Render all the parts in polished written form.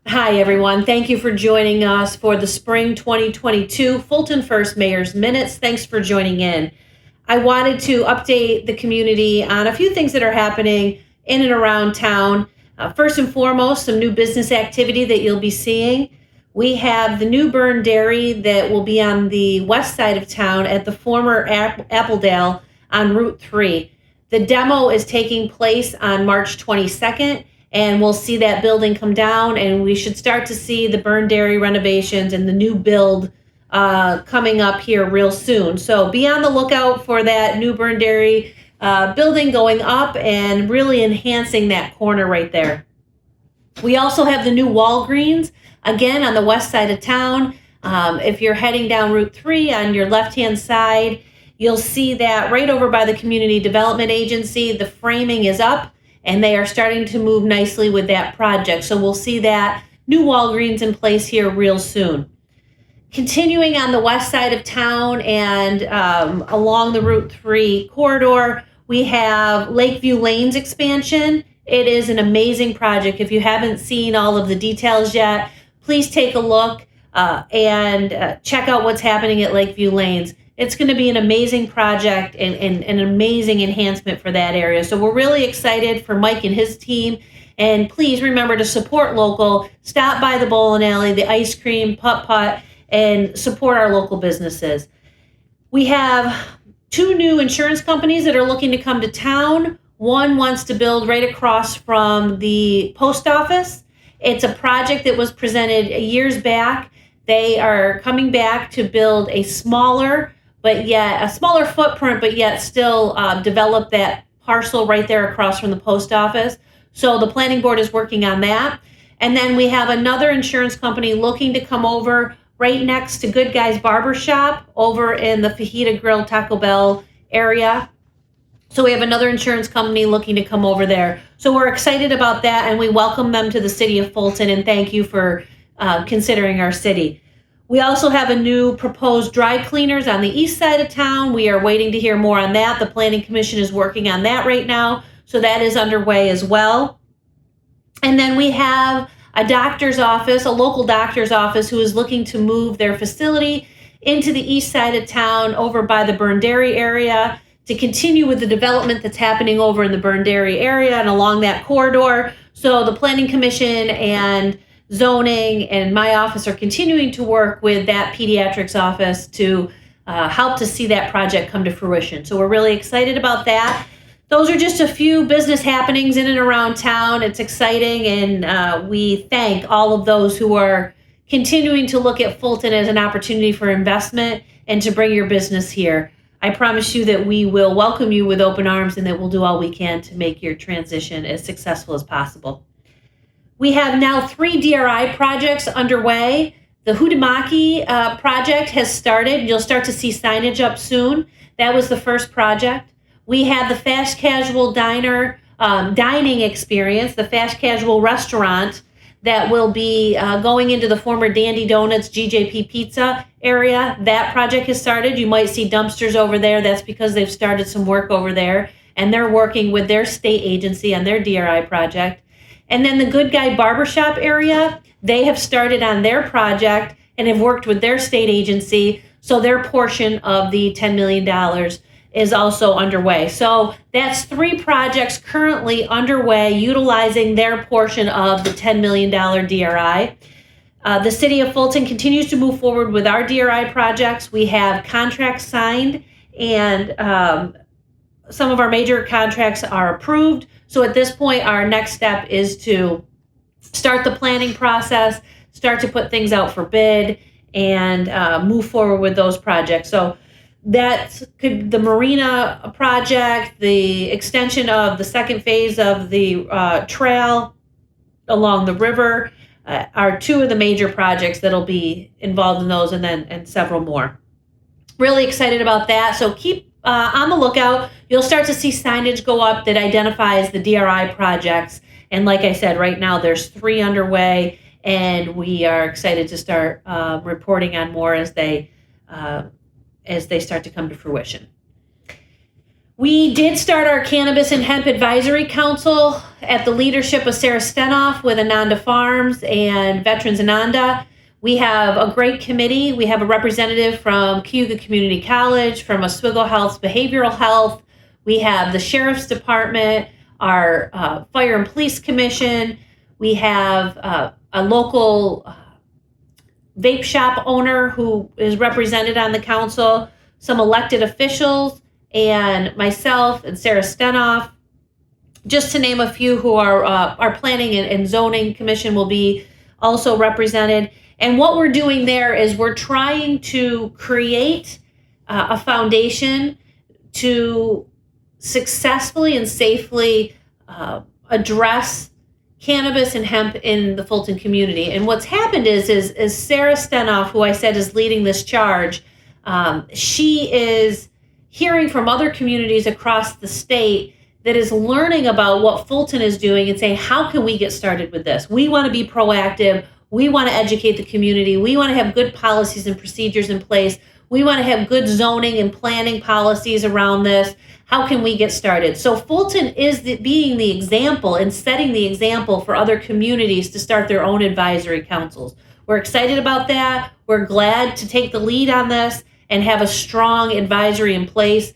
Hi, everyone. Thank you for joining us for the Spring 2022 Fulton First Mayor's Minutes. Thanks for joining in. I wanted to update the community on a few things that are happening in and around town. First and foremost, some new business activity that you'll be seeing. We have the new Burn Dairy that will be on the west side of town at the former Appledale on Route 3. The demo is taking place on March 22nd, and we'll see that building come down, and we should start to see the Burn Dairy renovations and the new build coming up here real soon. So be on the lookout for that new Burn Dairy building going up and really enhancing that corner right there. We also have the new Walgreens, again, on the west side of town. If you're heading down Route 3 on your left-hand side, you'll see that right over by the Community Development Agency. The framing is up, and they are starting to move nicely with that project. So we'll see that new Walgreens in place here real soon. Continuing on the west side of town and along the Route 3 corridor, we have Lakeview Lanes expansion. It is an amazing project. If you haven't seen all of the details yet, please take a look and check out what's happening at Lakeview Lanes. It's going to be an amazing project and an amazing enhancement for that area. So we're really excited for Mike and his team. And please remember to support local. Stop by the bowling alley, the ice cream, putt-putt, and support our local businesses. We have two new insurance companies that are looking to come to town. One wants to build right across from the post office. It's a project that was presented years back. They are coming back to build a smaller footprint, but yet still develop that parcel right there across from the post office. So the planning board is working on that. And then we have another insurance company looking to come over right next to Good Guys Barbershop over in the Fajita Grill Taco Bell area. So we have another insurance company looking to come over there. So we're excited about that, and we welcome them to the city of Fulton, and thank you for considering our city. We also have a new proposed dry cleaners on the east side of town. We are waiting to hear more on that. The Planning Commission is working on that right now, so that is underway as well. And then we have a doctor's office, a local doctor's office, who is looking to move their facility into the east side of town over by the Burn Dairy area to continue with the development that's happening over in the Burn Dairy area and along that corridor. So the Planning Commission and zoning and my office are continuing to work with that pediatrics office to help to see that project come to fruition. So we're really excited about that. Those are just a few business happenings in and around town. It's exciting, and we thank all of those who are continuing to look at Fulton as an opportunity for investment and to bring your business here. I promise you that we will welcome you with open arms and that we'll do all we can to make your transition as successful as possible. We have now 3 DRI projects underway. The Hudimaki project has started. You'll start to see signage up soon. That was the first project. We have the fast casual dining experience, the fast casual restaurant that will be going into the former Dandy Donuts GJP Pizza area. That project has started. You might see dumpsters over there. That's because they've started some work over there, and they're working with their state agency on their DRI project. And then the Good Guy Barbershop area, they have started on their project and have worked with their state agency, so their portion of the $10 million is also underway. So that's 3 projects currently underway utilizing their portion of the $10 million DRI. The city of Fulton continues to move forward with our DRI projects. We have contracts signed, and some of our major contracts are approved. So at this point, our next step is to start the planning process, start to put things out for bid, and move forward with those projects. So that could the marina project, the extension of the second phase of the trail along the river are 2 of the major projects that'll be involved in those, and several more. Really excited about that. So keep on the lookout. You'll start to see signage go up that identifies the DRI projects. And like I said, right now there's 3 underway, and we are excited to start reporting on more as they start to come to fruition. We did start our Cannabis and Hemp Advisory Council at the leadership of Sarah Stenoff with Ananda Farms and Veterans Ananda. We have a great committee. We have a representative from Cayuga Community College, from Oswego Health's Behavioral Health. We have the Sheriff's Department, our Fire and Police Commission. We have a local vape shop owner who is represented on the council, some elected officials, and myself and Sarah Stenoff, just to name a few, who are our Planning and Zoning Commission will be also represented. And what we're doing there is we're trying to create a foundation to successfully and safely address cannabis and hemp in the Fulton community. And what's happened is Sarah Stenoff, who I said is leading this charge, she is hearing from other communities across the state that is learning about what Fulton is doing and saying, how can we get started with this? We want to be proactive. We want to educate the community. We want to have good policies and procedures in place. We want to have good zoning and planning policies around this. How can we get started? So Fulton is being the example and setting the example for other communities to start their own advisory councils. We're excited about that. We're glad to take the lead on this and have a strong advisory in place,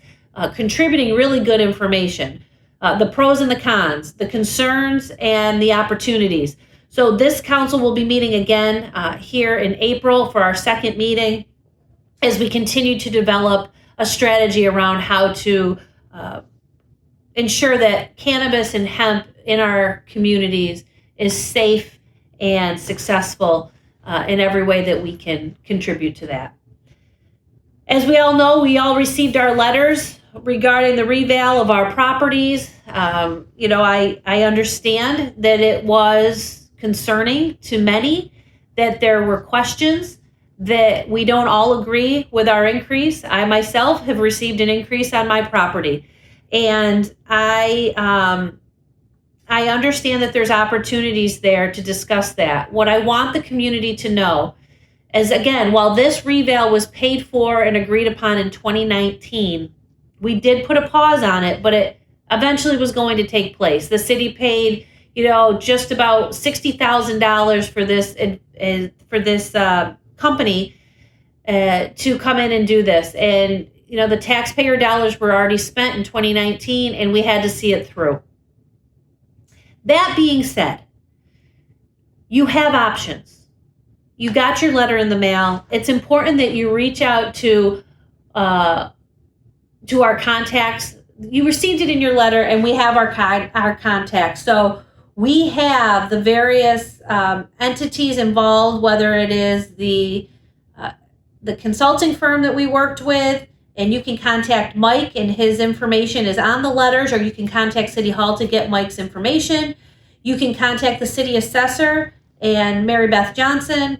contributing really good information, the pros and the cons, the concerns and the opportunities. So this council will be meeting again here in April for our second meeting as we continue to develop a strategy around how to ensure that cannabis and hemp in our communities is safe and successful in every way that we can contribute to that. As we all know, we all received our letters regarding the reval of our properties. I understand that it was concerning to many, that there were questions, that we don't all agree with our increase. I myself have received an increase on my property. And I understand that there's opportunities there to discuss that. What I want the community to know is, again, while this reval was paid for and agreed upon in 2019, we did put a pause on it, but it eventually was going to take place. The city paid, just about $60,000 for this company to come in and do this. And, the taxpayer dollars were already spent in 2019, and we had to see it through. That being said, you have options. You got your letter in the mail. It's important that you reach out to our contacts. You received it in your letter, and we have our contacts. So we have the various entities involved, whether it is the consulting firm that we worked with, and you can contact Mike, and his information is on the letters, or you can contact City Hall to get Mike's information. You can contact the city assessor and Mary Beth Johnson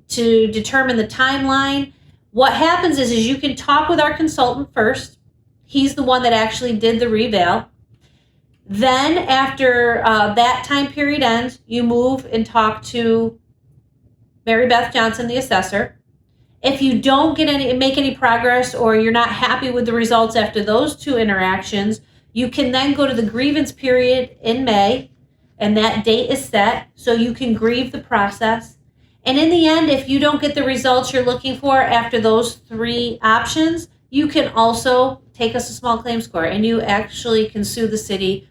to determine the timeline. What happens is you can talk with our consultant first. He's the one that actually did the reval. Then after that time period ends, you move and talk to Mary Beth Johnson, the assessor. If you don't make any progress, or you're not happy with the results after those two interactions, you can then go to the grievance period in May, and that date is set so you can grieve the process. And in the end, if you don't get the results you're looking for after those three options, you can also take us a small claims court, and you actually can sue the city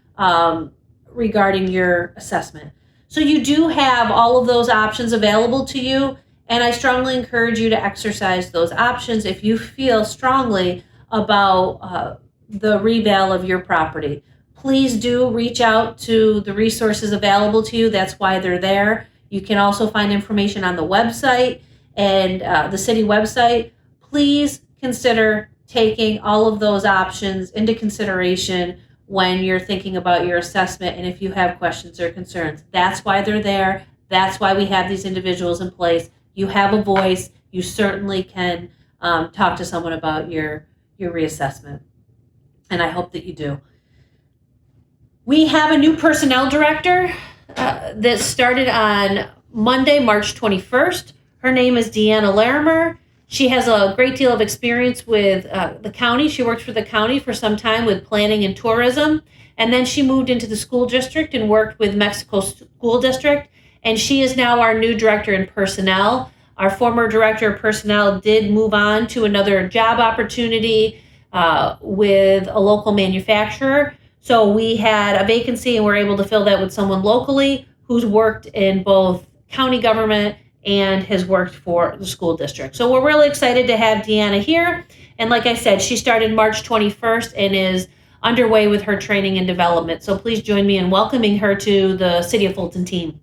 regarding your assessment. So you do have all of those options available to you, and I strongly encourage you to exercise those options if you feel strongly about the reval of your property. Please do reach out to the resources available to you. That's why they're there. You can also find information on the website and the city website. Please consider taking all of those options into consideration when you're thinking about your assessment, and if you have questions or concerns. That's why they're there. That's why we have these individuals in place. You have a voice. You certainly can talk to someone about your reassessment, and I hope that you do. We have a new personnel director that started on Monday, March 21st. Her name is Deanna Larimer. She has a great deal of experience with the county. She worked for the county for some time with planning and tourism. And then she moved into the school district and worked with Mexico School District. And she is now our new director in personnel. Our former director of personnel did move on to another job opportunity with a local manufacturer. So we had a vacancy and we're able to fill that with someone locally who's worked in both county government and has worked for the school district. So we're really excited to have Deanna here. And like I said, she started March 21st and is underway with her training and development. So please join me in welcoming her to the City of Fulton team.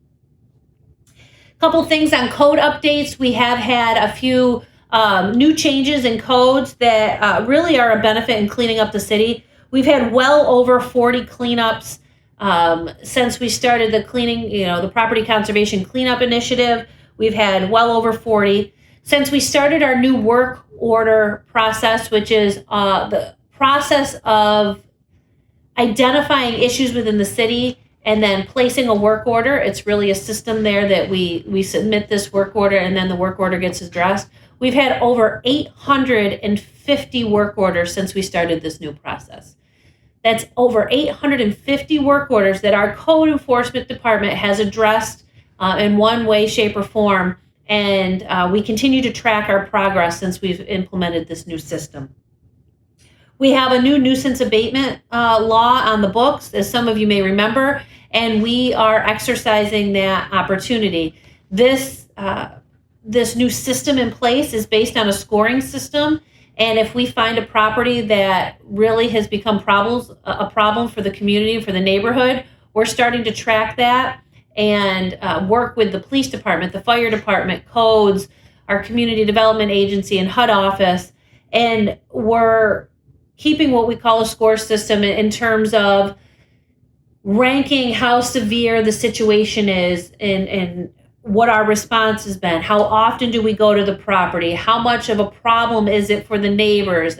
Couple things on code updates. We have had a few new changes in codes that really are a benefit in cleaning up the city. We've had well over 40 cleanups since we started the cleaning, the property conservation cleanup initiative. We've had well over 40. Since we started our new work order process, which is the process of identifying issues within the city and then placing a work order. It's really a system there that we submit this work order and then the work order gets addressed. We've had over 850 work orders since we started this new process. That's over 850 work orders that our code enforcement department has addressed in one way, shape, or form. And we continue to track our progress since we've implemented this new system. We have a new nuisance abatement law on the books, as some of you may remember, and we are exercising that opportunity. This new system in place is based on a scoring system, and if we find a property that really has become a problem for the community, for the neighborhood, we're starting to track that and work with the police department, the fire department, codes, our community development agency, and HUD office, and we're keeping what we call a score system in terms of ranking how severe the situation is and what our response has been. How often do we go to the property? How much of a problem is it for the neighbors?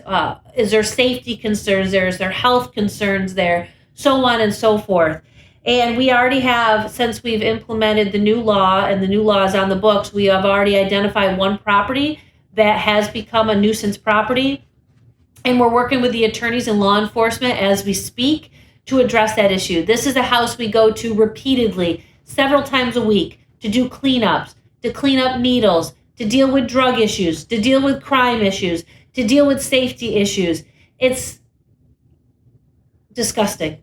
Is there safety concerns there? Is there health concerns there? So on and so forth. And we already have, since we've implemented the new law and the new law is on the books, we have already identified one property that has become a nuisance property. And we're working with the attorneys and law enforcement as we speak to address that issue. This is a house we go to repeatedly, several times a week, to do cleanups, to clean up needles, to deal with drug issues, to deal with crime issues, to deal with safety issues. It's disgusting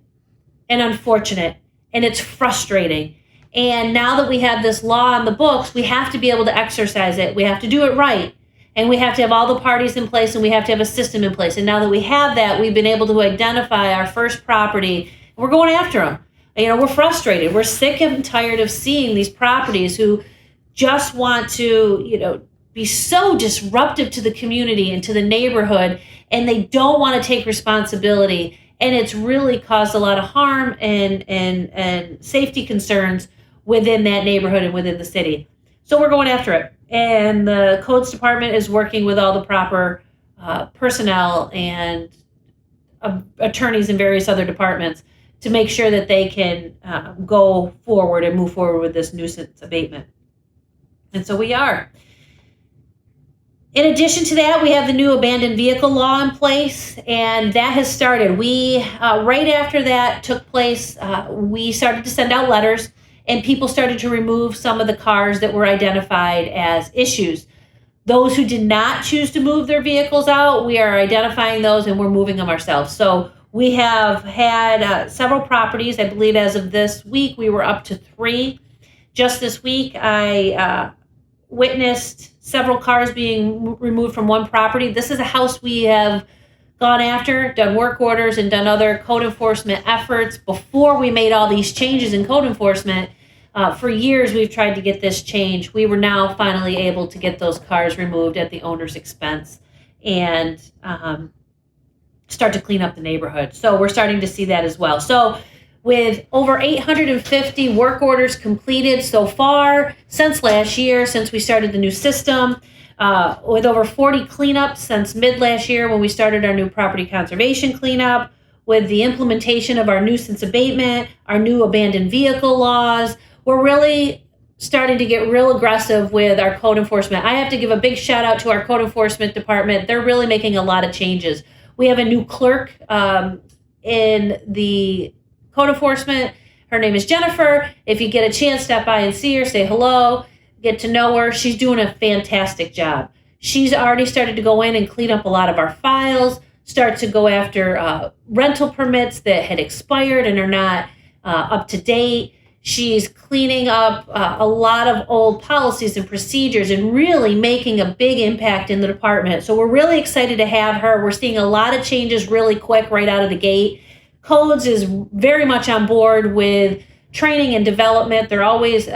and unfortunate, and it's frustrating. And now that we have this law on the books, we have to be able to exercise it. We have to do it right. And we have to have all the parties in place, and we have to have a system in place. And now that we have that, we've been able to identify our first property. We're going after them. We're frustrated. We're sick and tired of seeing these properties who just want to, be so disruptive to the community and to the neighborhood, and they don't want to take responsibility. And it's really caused a lot of harm and safety concerns within that neighborhood and within the city. So we're going after it. And the codes department is working with all the proper personnel and attorneys in various other departments to make sure that they can go forward and move forward with this nuisance abatement. And so we are. In addition to that, we have the new abandoned vehicle law in place, and that has started. We, right after that took place, we started to send out letters, and people started to remove some of the cars that were identified as issues. Those who did not choose to move their vehicles out, we are identifying those and we're moving them ourselves. So we have had several properties. I believe as of this week, we were up to 3. Just this week, I witnessed several cars being removed from one property. This is a house we have gone after, done work orders, and done other code enforcement efforts before we made all these changes in code enforcement. For years, we've tried to get this change. We were now finally able to get those cars removed at the owner's expense and start to clean up the neighborhood. So we're starting to see that as well. So with over 850 work orders completed so far since last year, since we started the new system, with over 40 cleanups since mid last year when we started our new property conservation cleanup, with the implementation of our nuisance abatement, our new abandoned vehicle laws, we're really starting to get real aggressive with our code enforcement. I have to give a big shout out to our code enforcement department. They're really making a lot of changes. We have a new clerk in the code enforcement. Her name is Jennifer. If you get a chance, stop by and see her, say hello, get to know her. She's doing a fantastic job. She's already started to go in and clean up a lot of our files, start to go after rental permits that had expired and are not up to date. She's cleaning up a lot of old policies and procedures and really making a big impact in the department. So we're really excited to have her. We're seeing a lot of changes really quick right out of the gate. Codes is very much on board with training and development. They're always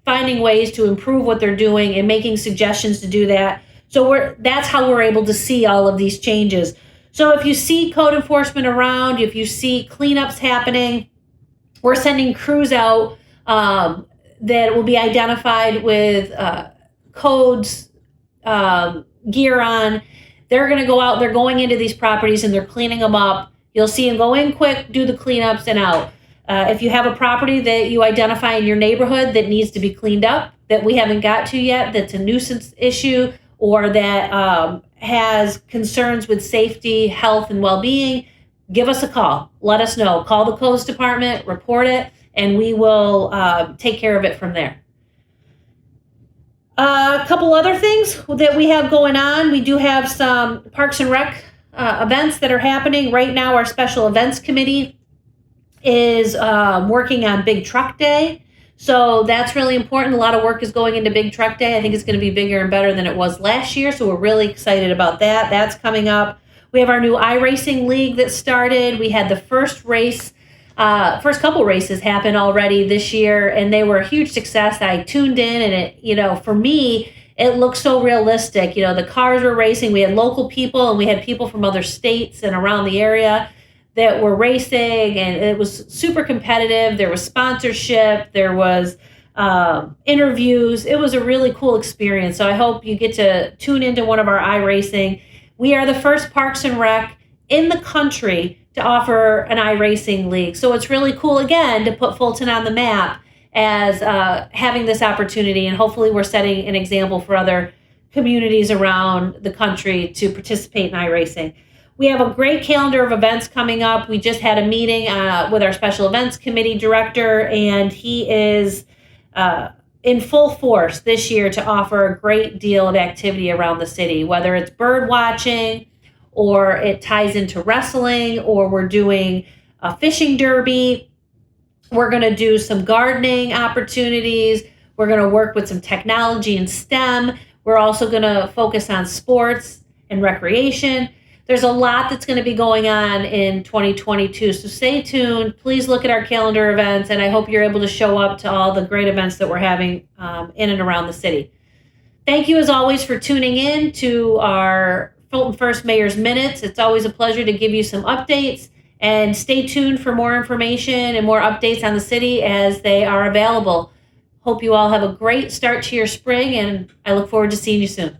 finding ways to improve what they're doing and making suggestions to do that. So that's how we're able to see all of these changes. So if you see code enforcement around, if you see cleanups happening, we're sending crews out that will be identified with codes, gear on. They're going to go out. They're going into these properties and they're cleaning them up. You'll see them go in quick, do the cleanups, and out. If you have a property that you identify in your neighborhood that needs to be cleaned up, that we haven't got to yet, that's a nuisance issue, or that has concerns with safety, health, and well-being, give us a call. Let us know. Call the codes department, report it, and we will take care of it from there. A couple other things that we have going on. We do have some Parks and Rec events that are happening. Right now, our special events committee is working on Big Truck Day. So that's really important. A lot of work is going into Big Truck Day. I think it's going to be bigger and better than it was last year. So we're really excited about that. That's coming up. We have our new iRacing League that started. We had the first first couple races happen already this year, and they were a huge success. I tuned in, and it, for me, it looked so realistic. The cars were racing. We had local people, and we had people from other states and around the area that were racing, and it was super competitive. There was sponsorship. There was interviews. It was a really cool experience. So I hope you get to tune into one of our iRacing. We are the first Parks and Rec in the country to offer an iRacing league. So it's really cool, again, to put Fulton on the map as having this opportunity. And hopefully we're setting an example for other communities around the country to participate in iRacing. We have a great calendar of events coming up. We just had a meeting with our special events committee director, and he is in full force this year to offer a great deal of activity around the city, whether it's bird watching or it ties into wrestling, or we're doing a fishing derby. We're going to do some gardening opportunities. We're going to work with some technology and STEM. We're also going to focus on sports and recreation. There's a lot that's going to be going on in 2022, so stay tuned. Please look at our calendar events, and I hope you're able to show up to all the great events that we're having in and around the city. Thank you, as always, for tuning in to our Fulton First Mayor's Minutes. It's always a pleasure to give you some updates, and stay tuned for more information and more updates on the city as they are available. Hope you all have a great start to your spring, and I look forward to seeing you soon.